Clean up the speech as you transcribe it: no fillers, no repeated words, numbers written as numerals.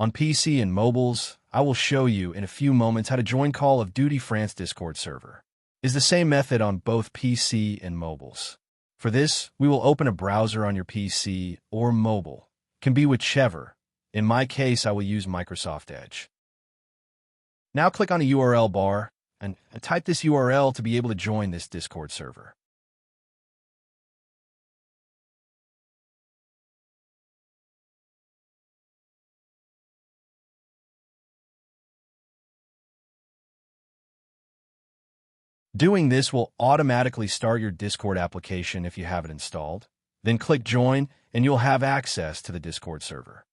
On PC and mobiles, I will show you in a few moments how to join Call of Duty France Discord server. It's the same method on both PC and mobiles. For this, we will open a browser on your PC or mobile. Can be whichever. In my case, I will use Microsoft Edge. Now click on the URL bar and type this URL to be able to join this Discord server. Doing this will automatically start your Discord application if you have it installed. Then click Join, and you'll have access to the Discord server.